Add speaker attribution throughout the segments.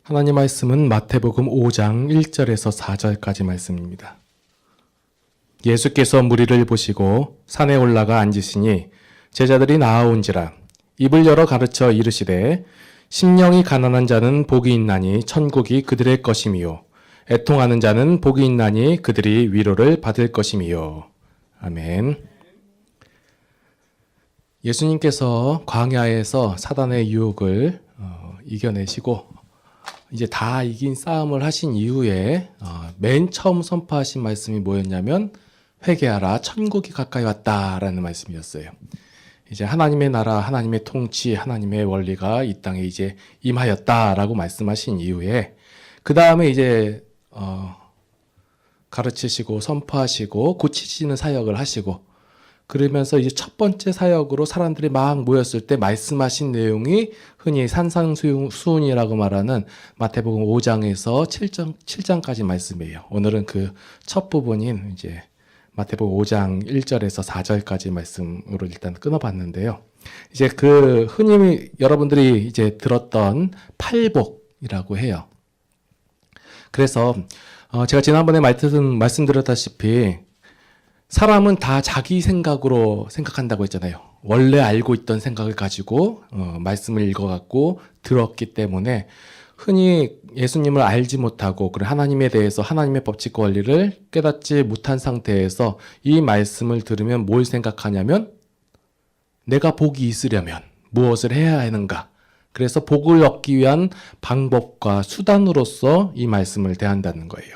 Speaker 1: 하나님 말씀은 마태복음 5장 1절에서 4절까지 말씀입니다. 예수께서 무리를 보시고 산에 올라가 앉으시니 제자들이 나아온지라 입을 열어 가르쳐 이르시되 심령이 가난한 자는 복이 있나니 천국이 그들의 것이미요 애통하는 자는 복이 있나니 그들이 위로를 받을 것이미요. 아멘. 예수님께서 광야에서 사단의 유혹을 이겨내시고 이제 다 이긴 싸움을 하신 이후에 맨 처음 선포하신 말씀이 뭐였냐면 회개하라 천국이 가까이 왔다라는 말씀이었어요. 이제 하나님의 나라, 하나님의 통치, 하나님의 원리가 이 땅에 이제 임하였다라고 말씀하신 이후에 그 다음에 이제 가르치시고 선포하시고 고치시는 사역을 하시고 그러면서 이제 첫 번째 사역으로 사람들이 막 모였을 때 말씀하신 내용이 흔히 산상수훈이라고 말하는 마태복음 5장에서 7장까지 말씀이에요. 오늘은 그 첫 부분인 이제 마태복음 5장 1절에서 4절까지 말씀으로 일단 끊어봤는데요. 이제 그 흔히 여러분들이 이제 들었던 팔복이라고 해요. 그래서 제가 지난번에 말씀드렸다시피 사람은 다 자기 생각으로 생각한다고 했잖아요. 원래 알고 있던 생각을 가지고 말씀을 읽어갖고 들었기 때문에 흔히 예수님을 알지 못하고 그리고 하나님에 대해서 하나님의 법칙과 원리를 깨닫지 못한 상태에서 이 말씀을 들으면 뭘 생각하냐면 내가 복이 있으려면 무엇을 해야 하는가. 그래서 복을 얻기 위한 방법과 수단으로서 이 말씀을 대한다는 거예요.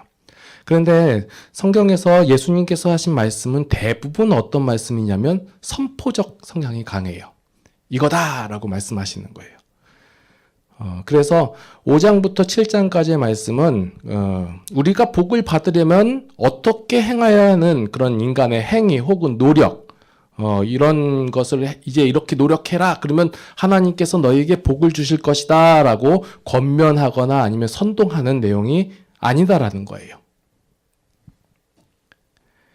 Speaker 1: 그런데 성경에서 예수님께서 하신 말씀은 대부분 어떤 말씀이냐면 선포적 성향이 강해요. 이거다라고 말씀하시는 거예요. 그래서 5장부터 7장까지의 말씀은 우리가 복을 받으려면 어떻게 행해야 하는 그런 인간의 행위 혹은 노력 이런 것을 이제 이렇게 노력해라 그러면 하나님께서 너에게 복을 주실 것이다 라고 권면하거나 아니면 선동하는 내용이 아니다라는 거예요.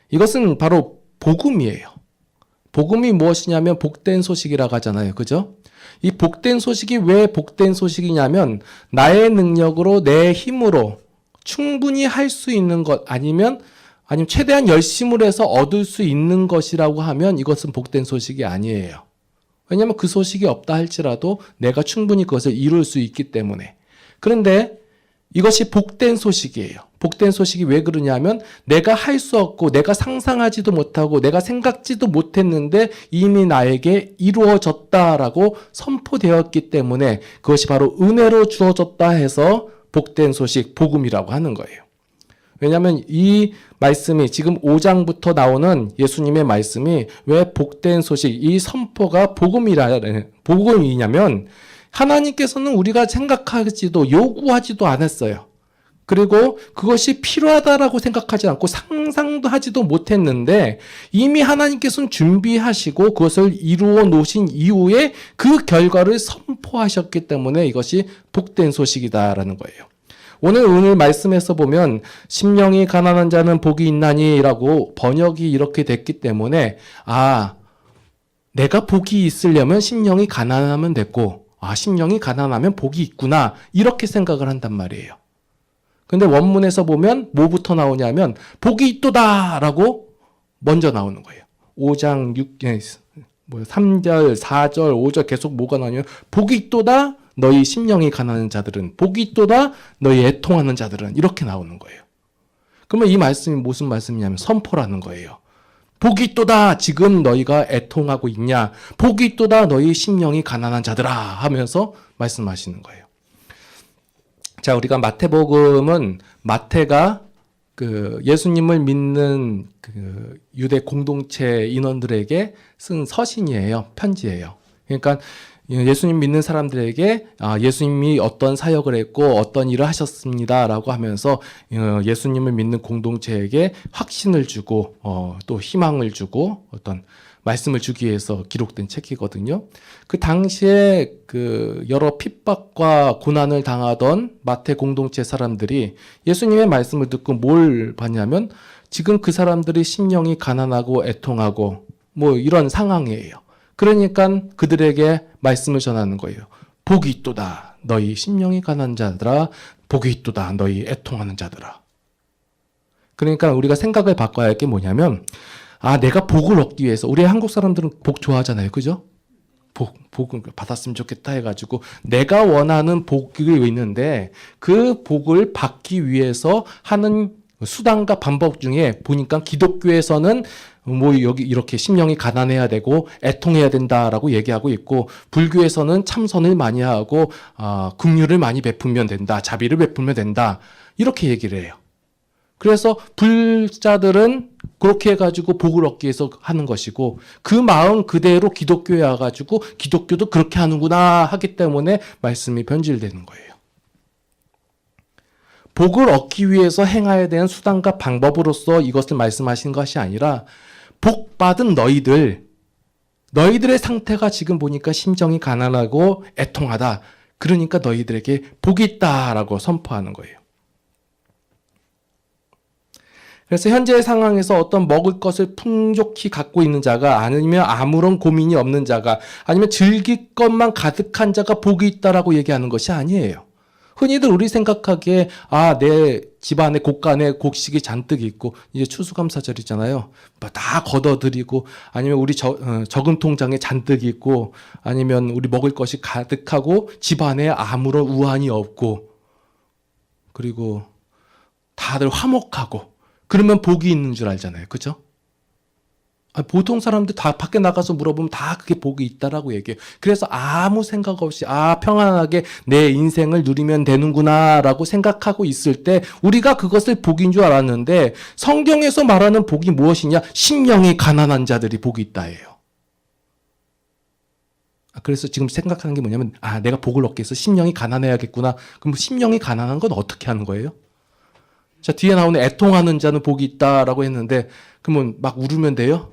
Speaker 1: 이것은 바로 복음이에요. 복음이 무엇이냐면 복된 소식이라고 하잖아요. 그죠? 이 복된 소식이 왜 복된 소식이냐면 나의 능력으로 내 힘으로 충분히 할 수 있는 것 아니면 최대한 열심을 해서 얻을 수 있는 것이라고 하면 이것은 복된 소식이 아니에요. 왜냐하면 그 소식이 없다 할지라도 내가 충분히 그것을 이룰 수 있기 때문에. 그런데 이것이 복된 소식이에요. 복된 소식이 왜 그러냐면 내가 할 수 없고 내가 상상하지도 못하고 내가 생각지도 못했는데 이미 나에게 이루어졌다라고 선포되었기 때문에 그것이 바로 은혜로 주어졌다 해서 복된 소식, 복음이라고 하는 거예요. 왜냐하면 이 말씀이 지금 5장부터 나오는 예수님의 말씀이 왜 복된 소식, 이 선포가 복음이냐면 하나님께서는 우리가 생각하지도 요구하지도 않았어요. 그리고 그것이 필요하다라고 생각하지 않고 상상도 하지도 못했는데 이미 하나님께서는 준비하시고 그것을 이루어 놓으신 이후에 그 결과를 선포하셨기 때문에 이것이 복된 소식이다라는 거예요. 오늘 말씀에서 보면 심령이 가난한 자는 복이 있나니 라고 번역이 이렇게 됐기 때문에 내가 복이 있으려면 심령이 가난하면 됐고 심령이 가난하면 복이 있구나 이렇게 생각을 한단 말이에요. 근데 원문에서 보면 뭐부터 나오냐면 복이 있도다 라고 먼저 나오는 거예요. 5장 3절 4절 5절 계속 뭐가 나오냐면 복이 있도다 너희 심령이 가난한 자들은 복이 있도다 너희 애통하는 자들은 이렇게 나오는 거예요. 그러면 이 말씀이 무슨 말씀이냐면 선포라는 거예요. 복이 있도다 지금 너희가 애통하고 있냐 복이 있도다 너희 심령이 가난한 자들아 하면서 말씀하시는 거예요. 자, 우리가 마태복음은 마태가 그 예수님을 믿는 그 유대 공동체 인원들에게 쓴 서신이에요. 편지예요. 그러니까 예수님 믿는 사람들에게 예수님이 어떤 사역을 했고 어떤 일을 하셨습니다라고 하면서 예수님을 믿는 공동체에게 확신을 주고 또 희망을 주고 어떤 말씀을 주기 위해서 기록된 책이거든요. 그 당시에 그 여러 핍박과 고난을 당하던 마태 공동체 사람들이 예수님의 말씀을 듣고 뭘 봤냐면 지금 그 사람들이 심령이 가난하고 애통하고 뭐 이런 상황이에요. 그러니까 그들에게 말씀을 전하는 거예요. 복이 있도다. 너희 심령이 가난한 자들아 복이 있도다 너희 애통하는 자들아. 그러니까 우리가 생각을 바꿔야 할 게 뭐냐면 내가 복을 얻기 위해서 우리 한국 사람들은 복 좋아하잖아요. 그죠? 복을 받았으면 좋겠다 해가지고 내가 원하는 복이 있는데 그 복을 받기 위해서 하는 수단과 방법 중에 보니까 기독교에서는 뭐 여기 이렇게 심령이 가난해야 되고 애통해야 된다라고 얘기하고 있고 불교에서는 참선을 많이 하고 긍휼을 많이 베풀면 된다. 자비를 베풀면 된다. 이렇게 얘기를 해요. 그래서 불자들은 그렇게 해가지고 복을 얻기 위해서 하는 것이고 그 마음 그대로 기독교에 와가지고 기독교도 그렇게 하는구나 하기 때문에 말씀이 변질되는 거예요. 복을 얻기 위해서 행해야 되는 수단과 방법으로서 이것을 말씀하신 것이 아니라 복 받은 너희들의 상태가 지금 보니까 심정이 가난하고 애통하다. 그러니까 너희들에게 복이 있다라고 선포하는 거예요. 그래서 현재의 상황에서 어떤 먹을 것을 풍족히 갖고 있는 자가 아니면 아무런 고민이 없는 자가 아니면 즐길 것만 가득한 자가 복이 있다라고 얘기하는 것이 아니에요. 흔히들 우리 생각하기에 내 집안에 곡간에 곡식이 잔뜩 있고 이제 추수감사절이잖아요. 다 걷어들이고 아니면 우리 저금 통장에 잔뜩 있고 아니면 우리 먹을 것이 가득하고 집안에 아무런 우환이 없고 그리고 다들 화목하고 그러면 복이 있는 줄 알잖아요. 그죠? 보통 사람들 다 밖에 나가서 물어보면 다 그게 복이 있다라고 얘기해요. 그래서 아무 생각 없이 평안하게 내 인생을 누리면 되는구나라고 생각하고 있을 때 우리가 그것을 복인 줄 알았는데 성경에서 말하는 복이 무엇이냐? 심령이 가난한 자들이 복이 있다예요. 그래서 지금 생각하는 게 뭐냐면 내가 복을 얻기 위해서 심령이 가난해야겠구나. 그럼 심령이 가난한 건 어떻게 하는 거예요? 자, 뒤에 나오는 애통하는 자는 복이 있다라고 했는데 그러면 막 울으면 돼요?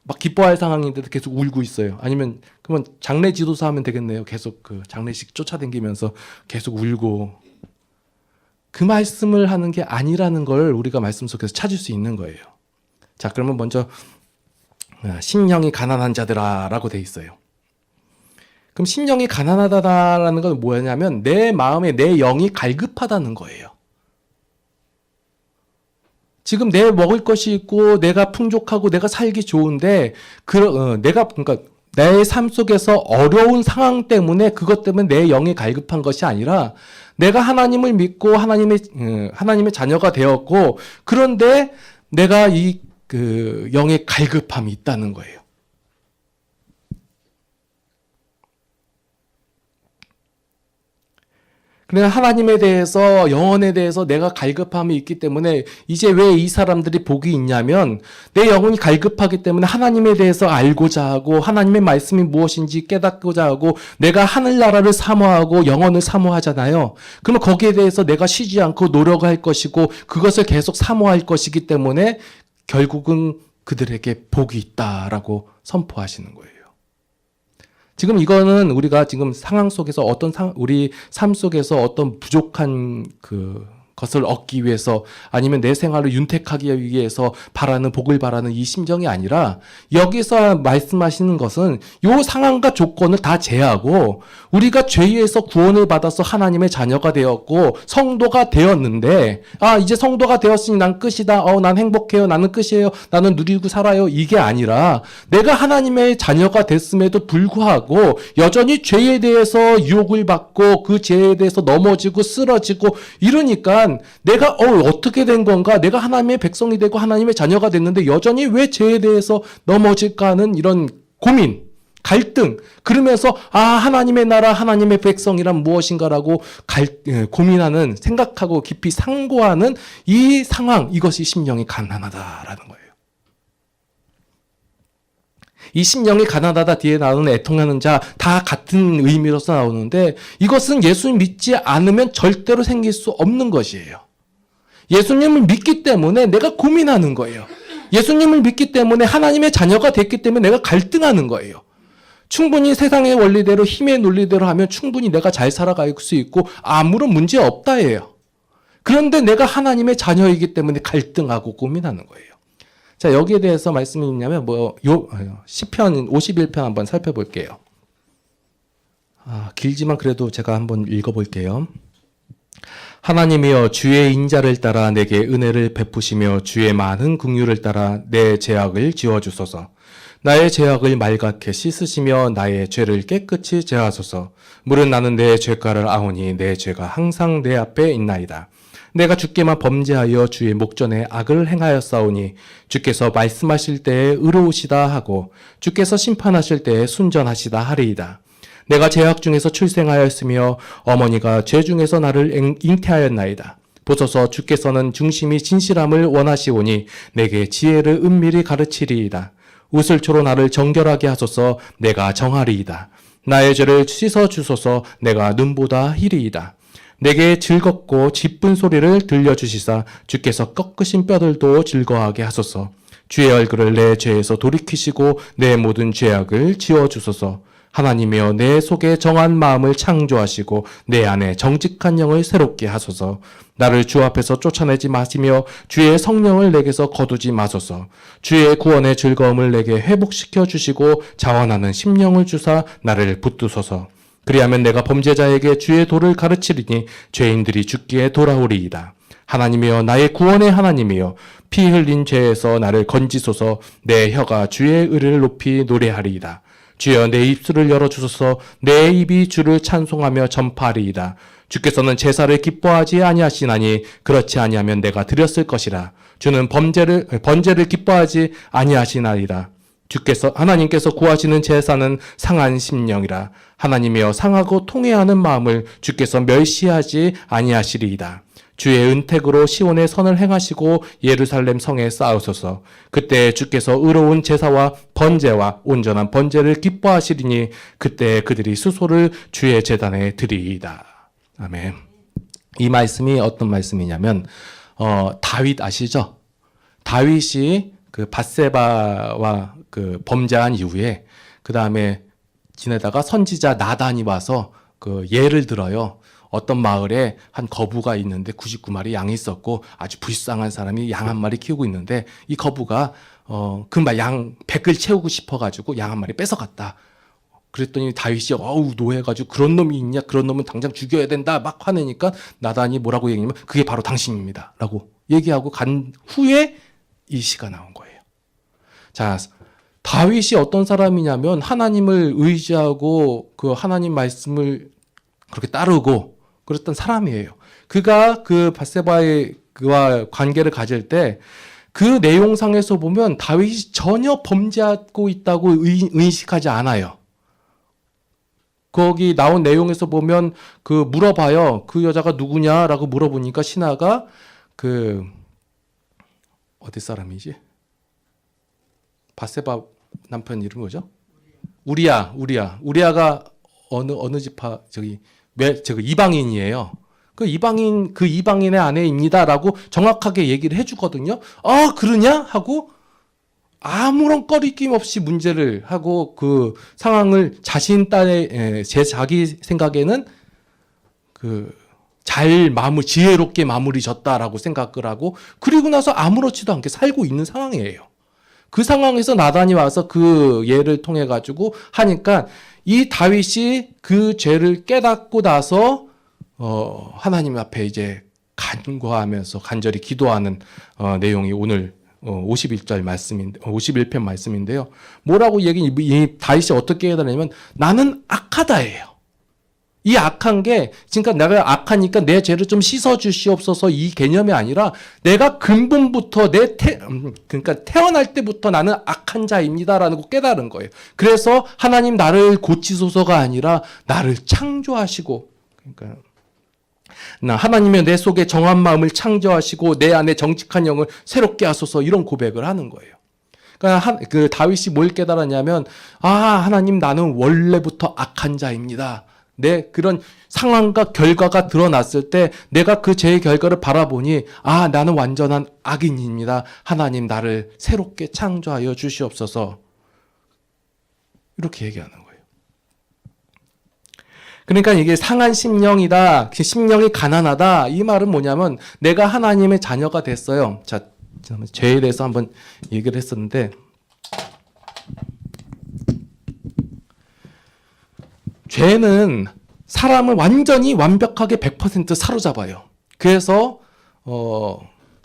Speaker 1: 막 기뻐할 상황인데도 계속 울고 있어요. 아니면 그러면 장례 지도사 하면 되겠네요. 계속 그 장례식 쫓아다니면서 계속 울고. 그 말씀을 하는 게 아니라는 걸 우리가 말씀 속에서 찾을 수 있는 거예요. 자, 그러면 먼저 심령이 가난한 자들아라고 돼 있어요. 그럼 심령이 가난하다라는 건 뭐냐면 내 마음에 내 영이 갈급하다는 거예요. 지금 내 먹을 것이 있고 내가 풍족하고 내가 살기 좋은데 그러니까 내 삶 속에서 어려운 상황 때문에 그것 때문에 내 영이 갈급한 것이 아니라 내가 하나님을 믿고 하나님의 자녀가 되었고 그런데 내가 이 영의 갈급함이 있다는 거예요. 그냥 하나님에 대해서 영혼에 대해서 내가 갈급함이 있기 때문에 이제 왜 이 사람들이 복이 있냐면 내 영혼이 갈급하기 때문에 하나님에 대해서 알고자 하고 하나님의 말씀이 무엇인지 깨닫고자 하고 내가 하늘나라를 사모하고 영혼을 사모하잖아요. 그러면 거기에 대해서 내가 쉬지 않고 노력할 것이고 그것을 계속 사모할 것이기 때문에 결국은 그들에게 복이 있다라고 선포하시는 거예요. 지금 이거는 우리가 지금 상황 속에서 우리 삶 속에서 어떤 부족한 것을 얻기 위해서 아니면 내 생활을 윤택하기 위해서 복을 바라는 이 심정이 아니라 여기서 말씀하시는 것은 이 상황과 조건을 다 제하고 우리가 죄에서 구원을 받아서 하나님의 자녀가 되었고 성도가 되었는데 이제 성도가 되었으니 난 끝이다. 난 행복해요. 나는 끝이에요. 나는 누리고 살아요. 이게 아니라 내가 하나님의 자녀가 됐음에도 불구하고 여전히 죄에 대해서 유혹을 받고 그 죄에 대해서 넘어지고 쓰러지고 이러니까 내가 어떻게 된 건가? 내가 하나님의 백성이 되고 하나님의 자녀가 됐는데 여전히 왜 죄에 대해서 넘어질까 하는 이런 고민, 갈등, 그러면서 하나님의 나라, 하나님의 백성이란 무엇인가라고 고민하는, 생각하고 깊이 상고하는 이 상황, 이것이 심령이 가난하다라는 거예요. 이 심령이 가난하다 뒤에 나오는 애통하는 자 다 같은 의미로서 나오는데 이것은 예수님 믿지 않으면 절대로 생길 수 없는 것이에요. 예수님을 믿기 때문에 내가 고민하는 거예요. 예수님을 믿기 때문에 하나님의 자녀가 됐기 때문에 내가 갈등하는 거예요. 충분히 세상의 원리대로 힘의 논리대로 하면 충분히 내가 잘 살아갈 수 있고 아무런 문제 없다예요. 그런데 내가 하나님의 자녀이기 때문에 갈등하고 고민하는 거예요. 자, 여기에 대해서 말씀이 있냐면 시편 51편 한번 살펴볼게요. 길지만 그래도 제가 한번 읽어볼게요. 하나님이여 주의 인자를 따라 내게 은혜를 베푸시며 주의 많은 긍휼을 따라 내 죄악을 지워주소서. 나의 죄악을 말갛게 씻으시며 나의 죄를 깨끗이 제하소서. 물은 나는 내 죄가를 아오니 내 죄가 항상 내 앞에 있나이다. 내가 주께만 범죄하여 주의 목전에 악을 행하였사오니 주께서 말씀하실 때에 의로우시다 하고 주께서 심판하실 때에 순전하시다 하리이다. 내가 죄악 중에서 출생하였으며 어머니가 죄 중에서 나를 잉태하였나이다. 보소서 주께서는 중심이 진실함을 원하시오니 내게 지혜를 은밀히 가르치리이다. 우슬초로 나를 정결하게 하소서. 내가 정하리이다. 나의 죄를 씻어 주소서. 내가 눈보다 희리이다. 내게 즐겁고 기쁜 소리를 들려주시사 주께서 꺾으신 뼈들도 즐거워하게 하소서. 주의 얼굴을 내 죄에서 돌이키시고 내 모든 죄악을 지워주소서. 하나님이여 내 속에 정한 마음을 창조하시고 내 안에 정직한 영을 새롭게 하소서. 나를 주 앞에서 쫓아내지 마시며 주의 성령을 내게서 거두지 마소서. 주의 구원의 즐거움을 내게 회복시켜 주시고 자원하는 심령을 주사 나를 붙드소서. 그리하면 내가 범죄자에게 주의 도를 가르치리니 죄인들이 죽기에 돌아오리이다. 하나님이여 나의 구원의 하나님이여 피 흘린 죄에서 나를 건지소서. 내 혀가 주의 의를 높이 노래하리이다. 주여 내 입술을 열어주소서. 내 입이 주를 찬송하며 전파하리이다. 주께서는 제사를 기뻐하지 아니하시나니 그렇지 아니하면 내가 드렸을 것이라. 주는 번제를 기뻐하지 아니하시나이다. 하나님께서 구하시는 제사는 상한 심령이라. 하나님이여 상하고 통회하는 마음을 주께서 멸시하지 아니하시리이다. 주의 은택으로 시온의 선을 행하시고 예루살렘 성에 쌓으소서. 그때 주께서 의로운 제사와 번제와 온전한 번제를 기뻐하시리니 그때 그들이 수소를 주의 제단에 드리이다. 아멘. 이 말씀이 어떤 말씀이냐면 다윗 아시죠? 다윗이 그 밧세바와 그 범죄한 이후에 그 다음에 지내다가 선지자 나단이 와서 그 예를 들어요. 어떤 마을에 한 거부가 있는데 99마리 양이 있었고 아주 불쌍한 사람이 양 한 마리 키우고 있는데 이 거부가 그 양 100을 채우고 싶어가지고 양 한 마리 뺏어갔다. 그랬더니 다윗이 노해가지고 그런 놈이 있냐? 그런 놈은 당장 죽여야 된다. 막 화내니까 나단이 뭐라고 얘기하냐면 그게 바로 당신입니다. 라고 얘기하고 간 후에 이 시가 나온 거예요. 자, 다윗이 어떤 사람이냐면 하나님을 의지하고 그 하나님 말씀을 그렇게 따르고 그랬던 사람이에요. 그가 그 밧세바의 그와 관계를 가질 때 그 내용상에서 보면 다윗이 전혀 범죄하고 있다고 의식하지 않아요. 거기 나온 내용에서 보면 그 물어봐요. 그 여자가 누구냐라고 물어보니까 신하가 그 어디 사람이지? 밧세바 남편 이름 뭐죠? 우리아가 어느 지파 저기 이방인이에요. 그 이방인의 아내입니다라고 정확하게 얘기를 해주거든요. 그러냐 하고 아무런 꺼리낌 없이 문제를 하고 그 상황을 자기 생각에는 지혜롭게 마무리 졌다라고 생각을 하고 그리고 나서 아무렇지도 않게 살고 있는 상황이에요. 그 상황에서 나단이 와서 그 예를 통해 가지고 하니까 이 다윗이 그 죄를 깨닫고 나서 하나님 앞에 이제 간구하면서 간절히 기도하는 내용이 오늘 51절 말씀인데 51편 말씀인데요. 뭐라고 이 다윗이 어떻게 깨달으냐면 나는 악하다예요. 이 악한 게 그러니까 내가 악하니까 내 죄를 좀 씻어 주시옵소서 이 개념이 아니라 내가 근본부터 그러니까 태어날 때부터 나는 악한 자입니다라는 거 깨달은 거예요. 그래서 하나님 나를 고치소서가 아니라 나를 창조하시고 그러니까 하나님의 내 속에 정한 마음을 창조하시고 내 안에 정직한 영을 새롭게 하소서 이런 고백을 하는 거예요. 그러니까 그 다윗이 뭘 깨달았냐면 하나님 나는 원래부터 악한 자입니다. 내 그런 상황과 결과가 드러났을 때 내가 그 죄의 결과를 바라보니 나는 완전한 악인입니다. 하나님 나를 새롭게 창조하여 주시옵소서. 이렇게 얘기하는 거예요. 그러니까 이게 상한 심령이다. 심령이 가난하다. 이 말은 뭐냐면 내가 하나님의 자녀가 됐어요. 자, 죄에 대해서 한번 얘기를 했었는데 죄는 사람을 완전히 완벽하게 100% 사로잡아요. 그래서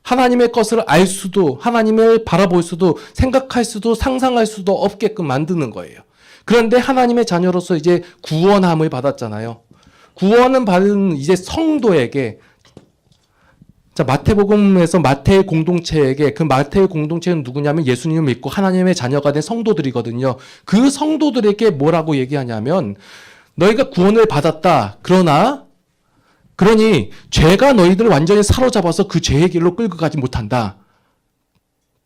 Speaker 1: 하나님의 것을 알 수도, 하나님을 바라볼 수도, 생각할 수도, 상상할 수도 없게끔 만드는 거예요. 그런데 하나님의 자녀로서 이제 구원함을 받았잖아요. 구원은 받은 이제 성도에게, 자, 마태복음에서 마태의 공동체에게, 그 마태의 공동체는 누구냐면 예수님을 믿고 하나님의 자녀가 된 성도들이거든요. 그 성도들에게 뭐라고 얘기하냐면, 너희가 구원을 받았다. 그러니 죄가 너희들을 완전히 사로잡아서 그 죄의 길로 끌고 가지 못한다.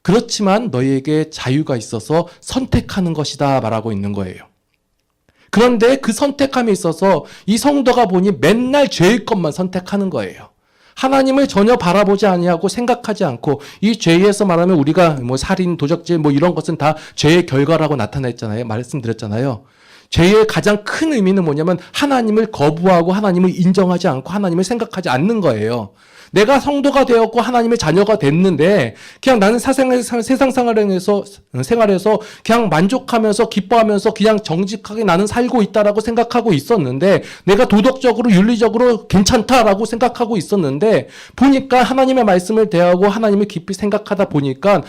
Speaker 1: 그렇지만 너희에게 자유가 있어서 선택하는 것이다 말하고 있는 거예요. 그런데 그 선택함에 있어서 이 성도가 보니 맨날 죄의 것만 선택하는 거예요. 하나님을 전혀 바라보지 아니하고 생각하지 않고, 이 죄에서 말하면 우리가 뭐 살인, 도적질 뭐 이런 것은 다 죄의 결과라고 나타냈잖아요. 말씀드렸잖아요. 죄의 가장 큰 의미는 뭐냐면 하나님을 거부하고 하나님을 인정하지 않고 하나님을 생각하지 않는 거예요. 내가 성도가 되었고 하나님의 자녀가 됐는데 그냥 나는 세상 생활에서 그냥 만족하면서 기뻐하면서 그냥 정직하게 나는 살고 있다라고 생각하고 있었는데, 내가 도덕적으로 윤리적으로 괜찮다라고 생각하고 있었는데, 보니까 하나님의 말씀을 대하고 하나님을 깊이 생각하다 보니까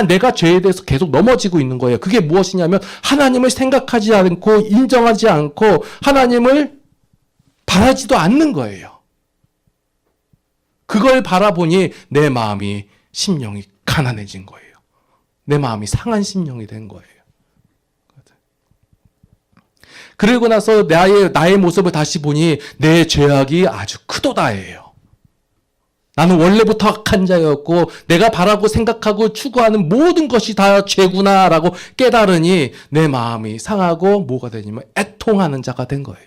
Speaker 1: 내가 죄에 대해서 계속 넘어지고 있는 거예요. 그게 무엇이냐면 하나님을 생각하지 않고 인정하지 않고 하나님을 바라지도 않는 거예요. 그걸 바라보니 내 마음이, 심령이 가난해진 거예요. 내 마음이 상한 심령이 된 거예요. 그리고 나서 나의 모습을 다시 보니 내 죄악이 아주 크도다예요. 나는 원래부터 악한 자였고 내가 바라고 생각하고 추구하는 모든 것이 다 죄구나라고 깨달으니 내 마음이 상하고 뭐가 되냐면 애통하는 자가 된 거예요.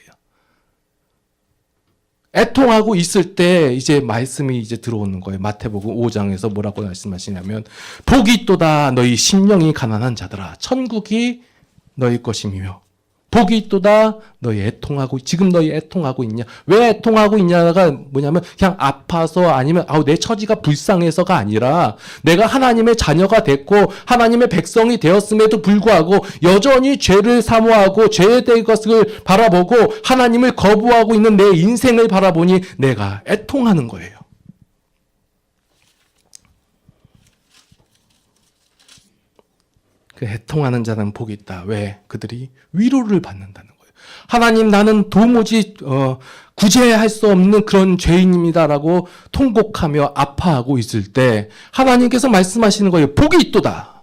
Speaker 1: 애통하고 있을 때 이제 말씀이 이제 들어오는 거예요. 마태복음 5장에서 뭐라고 말씀하시냐면, 복이 있도다 너희 심령이 가난한 자들아, 천국이 너희 것이며, 복이 있도다 너희 지금 너희 애통하고 있냐. 왜 애통하고 있냐가 뭐냐면 그냥 아파서 아니면 내 처지가 불쌍해서가 아니라, 내가 하나님의 자녀가 됐고 하나님의 백성이 되었음에도 불구하고 여전히 죄를 사모하고 죄에 대한 것을 바라보고 하나님을 거부하고 있는 내 인생을 바라보니 내가 애통하는 거예요. 그 애통하는 자는 복이 있다. 왜? 그들이 위로를 받는다는 거예요. 하나님, 나는 도무지 구제할 수 없는 그런 죄인입니다라고 통곡하며 아파하고 있을 때 하나님께서 말씀하시는 거예요. 복이 있도다.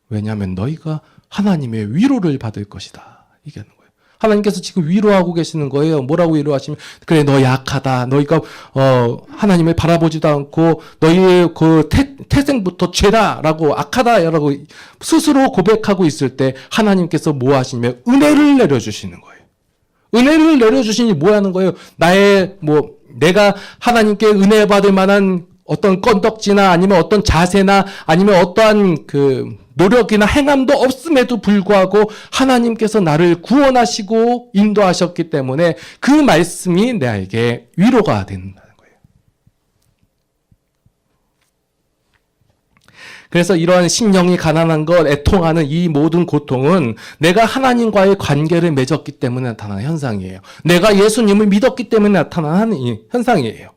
Speaker 1: 왜냐하면 너희가 하나님의 위로를 받을 것이다. 이게 하는 거예요. 하나님께서 지금 위로하고 계시는 거예요. 뭐라고 위로하시면, 그래 너 약하다. 너희가 하나님을 바라보지도 않고 너희의 그 태생부터 죄다라고 악하다라고 스스로 고백하고 있을 때 하나님께서 뭐 하시냐면 은혜를 내려주시는 거예요. 은혜를 내려주시니 뭐 하는 거예요? 내가 하나님께 은혜 받을 만한 어떤 건덕지나 아니면 어떤 자세나 아니면 어떠한 그 노력이나 행함도 없음에도 불구하고 하나님께서 나를 구원하시고 인도하셨기 때문에 그 말씀이 나에게 위로가 된다는 거예요. 그래서 이러한 심령이 가난한 것, 애통하는 이 모든 고통은 내가 하나님과의 관계를 맺었기 때문에 나타나는 현상이에요. 내가 예수님을 믿었기 때문에 나타나는 현상이에요.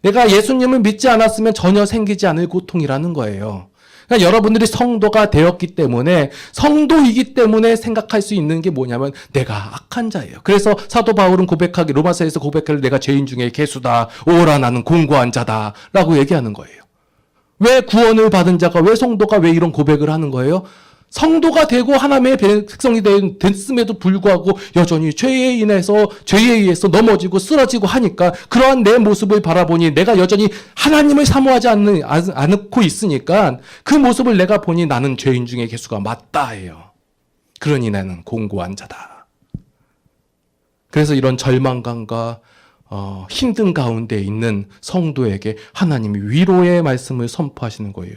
Speaker 1: 내가 예수님을 믿지 않았으면 전혀 생기지 않을 고통이라는 거예요. 그러니까 여러분들이 성도가 되었기 때문에, 성도이기 때문에 생각할 수 있는 게 뭐냐면 내가 악한 자예요. 그래서 사도 바울은 로마서에서 고백하길 내가 죄인 중에 개수다. 오라 나는 공고한 자다. 라고 얘기하는 거예요. 왜 구원을 받은 자가, 왜 성도가 왜 이런 고백을 하는 거예요? 성도가 되고 하나님의 백성이 됐음에도 불구하고 여전히 죄에 의해서 넘어지고 쓰러지고 하니까, 그러한 내 모습을 바라보니 내가 여전히 하나님을 사모하지 않고 있으니까 그 모습을 내가 보니 나는 죄인 중에 개수가 맞다 해요. 그러니 나는 공고한 자다. 그래서 이런 절망감과 힘든 가운데 있는 성도에게 하나님이 위로의 말씀을 선포하시는 거예요.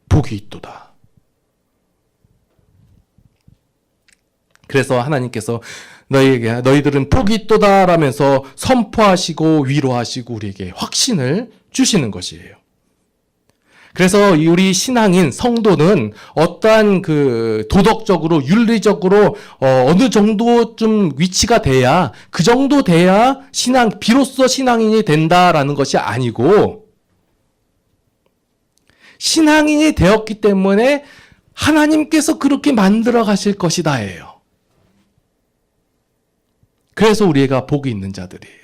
Speaker 1: 복이 있도다. 그래서 하나님께서 너희들은 복이 있도다 라면서 선포하시고 위로하시고 우리에게 확신을 주시는 것이에요. 그래서 우리 신앙인 성도는 어떠한 도덕적으로 윤리적으로 어느 정도 좀 위치가 돼야 그 정도 돼야 비로소 신앙인이 된다라는 것이 아니고 신앙인이 되었기 때문에 하나님께서 그렇게 만들어 가실 것이다예요. 그래서 우리가 복이 있는 자들이에요.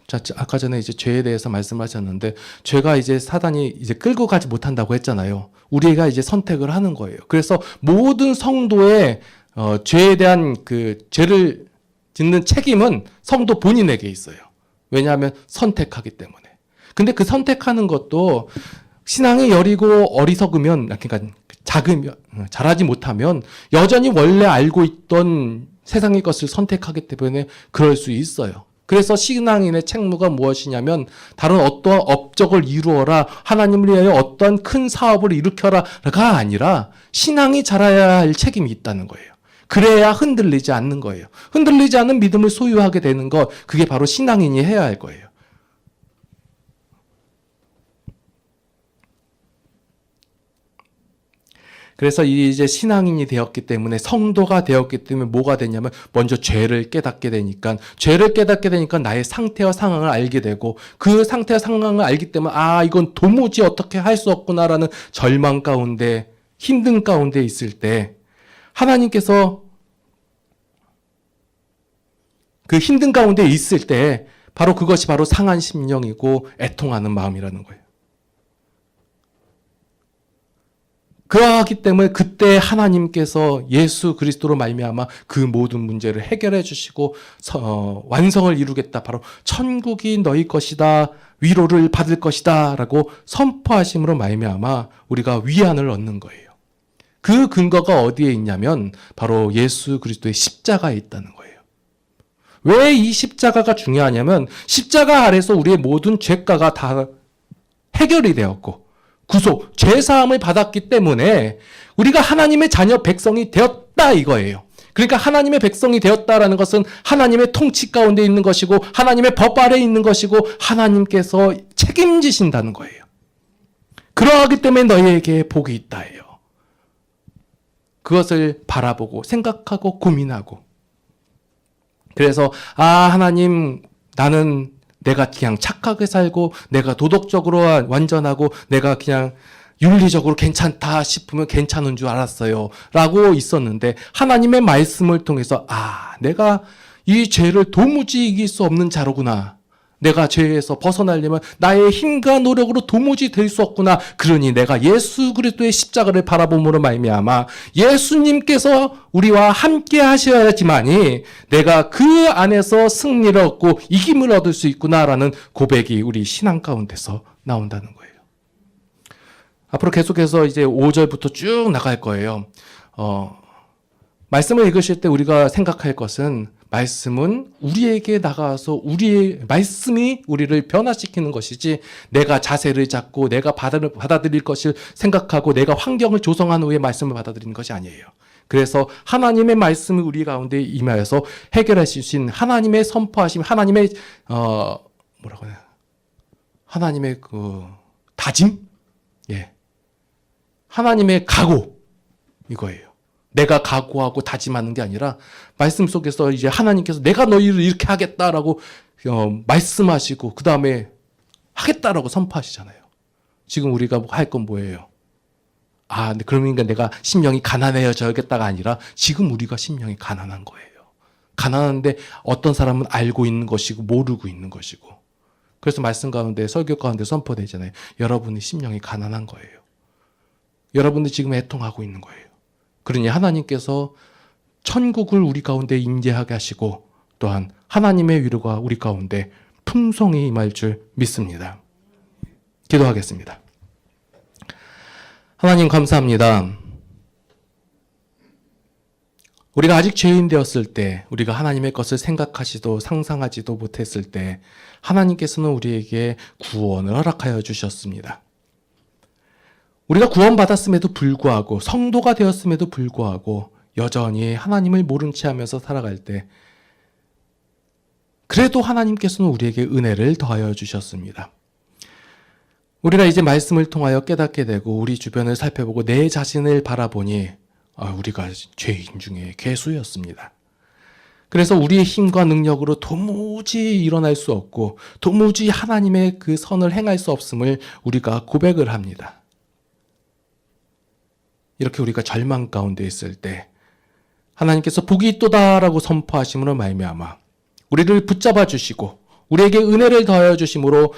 Speaker 1: 자, 아까 전에 이제 죄에 대해서 말씀하셨는데, 죄가 이제 사단이 이제 끌고 가지 못한다고 했잖아요. 우리가 이제 선택을 하는 거예요. 그래서 모든 성도의 죄에 대한 죄를 짓는 책임은 성도 본인에게 있어요. 왜냐하면 선택하기 때문에. 근데 그 선택하는 것도 신앙이 여리고 어리석으면, 그러니까 잘하지 못하면 여전히 원래 알고 있던 세상의 것을 선택하기 때문에 그럴 수 있어요. 그래서 신앙인의 책무가 무엇이냐면 다른 어떠한 업적을 이루어라, 하나님을 위하여 어떠한 큰 사업을 일으켜라가 아니라 신앙이 자라야 할 책임이 있다는 거예요. 그래야 흔들리지 않는 거예요. 흔들리지 않는 믿음을 소유하게 되는 것, 그게 바로 신앙인이 해야 할 거예요. 그래서 이제 신앙인이 되었기 때문에, 성도가 되었기 때문에 뭐가 되냐면 먼저 죄를 깨닫게 되니까 나의 상태와 상황을 알게 되고, 그 상태와 상황을 알기 때문에 이건 도무지 어떻게 할 수 없구나라는 절망 가운데, 힘든 가운데 있을 때 하나님께서 그 힘든 가운데 있을 때 바로 그것이 바로 상한 심령이고 애통하는 마음이라는 거예요. 그러하기 때문에 그때 하나님께서 예수 그리스도로 말미암아 그 모든 문제를 해결해 주시고 완성을 이루겠다. 바로 천국이 너희 것이다. 위로를 받을 것이다. 라고 선포하심으로 말미암아 우리가 위안을 얻는 거예요. 그 근거가 어디에 있냐면 바로 예수 그리스도의 십자가에 있다는 거예요. 왜 이 십자가가 중요하냐면 십자가 아래서 우리의 모든 죄가가 다 해결이 되었고 구속, 죄사함을 받았기 때문에 우리가 하나님의 자녀 백성이 되었다 이거예요. 그러니까 하나님의 백성이 되었다라는 것은 하나님의 통치 가운데 있는 것이고 하나님의 법 아래에 있는 것이고 하나님께서 책임지신다는 거예요. 그러하기 때문에 너희에게 복이 있다예요. 그것을 바라보고 생각하고 고민하고, 그래서 하나님, 나는 내가 그냥 착하게 살고 내가 도덕적으로 완전하고 내가 그냥 윤리적으로 괜찮다 싶으면 괜찮은 줄 알았어요 라고 있었는데, 하나님의 말씀을 통해서 내가 이 죄를 도무지 이길 수 없는 자로구나, 내가 죄에서 벗어나려면 나의 힘과 노력으로 도무지 될 수 없구나, 그러니 내가 예수 그리스도의 십자가를 바라봄으로 말미암아 예수님께서 우리와 함께 하셔야지만이 내가 그 안에서 승리를 얻고 이김을 얻을 수 있구나라는 고백이 우리 신앙 가운데서 나온다는 거예요. 앞으로 계속해서 이제 5절부터 쭉 나갈 거예요. 말씀을 읽으실 때 우리가 생각할 것은, 말씀은 우리에게 나가서 우리의 말씀이 우리를 변화시키는 것이지, 내가 자세를 잡고 내가 받아들일 것을 생각하고 내가 환경을 조성한 후에 말씀을 받아들이는 것이 아니에요. 그래서 하나님의 말씀이 우리 가운데 임하여서 해결하신 하나님의 선포하심, 하나님의 하나님의 다짐, 하나님의 각오, 이거예요. 내가 각오하고 다짐하는 게 아니라 말씀 속에서 이제 하나님께서 내가 너희를 이렇게 하겠다라고 말씀하시고 그 다음에 하겠다라고 선포하시잖아요. 지금 우리가 할 건 뭐예요? 근데 그러니까 내가 심령이 가난해져야겠다가 아니라 지금 우리가 심령이 가난한 거예요. 가난한데 어떤 사람은 알고 있는 것이고 모르고 있는 것이고, 그래서 말씀 가운데 설교 가운데 선포되잖아요. 여러분의 심령이 가난한 거예요. 여러분들 지금 애통하고 있는 거예요. 그러니 하나님께서 천국을 우리 가운데 임재하게 하시고 또한 하나님의 위로가 우리 가운데 풍성히 임할 줄 믿습니다. 기도하겠습니다. 하나님 감사합니다. 우리가 아직 죄인 되었을 때, 우리가 하나님의 것을 생각하지도 상상하지도 못했을 때 하나님께서는 우리에게 구원을 허락하여 주셨습니다. 우리가 구원받았음에도 불구하고, 성도가 되었음에도 불구하고 여전히 하나님을 모른 채 하면서 살아갈 때 그래도 하나님께서는 우리에게 은혜를 더하여 주셨습니다. 우리가 이제 말씀을 통하여 깨닫게 되고 우리 주변을 살펴보고 내 자신을 바라보니 우리가 죄인 중에 괴수였습니다. 그래서 우리의 힘과 능력으로 도무지 일어날 수 없고 도무지 하나님의 그 선을 행할 수 없음을 우리가 고백을 합니다. 이렇게 우리가 절망 가운데 있을 때 하나님께서 복이 있도다라고 선포하심으로 말미암아 우리를 붙잡아 주시고 우리에게 은혜를 더하여 주심으로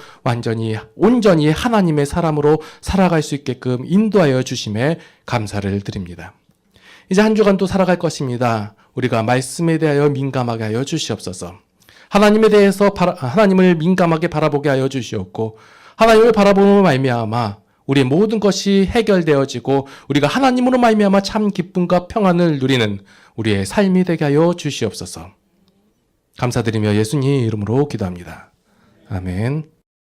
Speaker 1: 온전히 하나님의 사람으로 살아갈 수 있게끔 인도하여 주심에 감사를 드립니다. 이제 한 주간도 살아갈 것입니다. 우리가 말씀에 대하여 민감하게 하여 주시옵소서. 하나님을 민감하게 바라보게 하여 주시옵고 하나님을 바라보는 말미암아 우리의 모든 것이 해결되어지고 우리가 하나님으로 말미암아 참 기쁨과 평안을 누리는 우리의 삶이 되게 하여 주시옵소서. 감사드리며 예수님 이름으로 기도합니다. 아멘.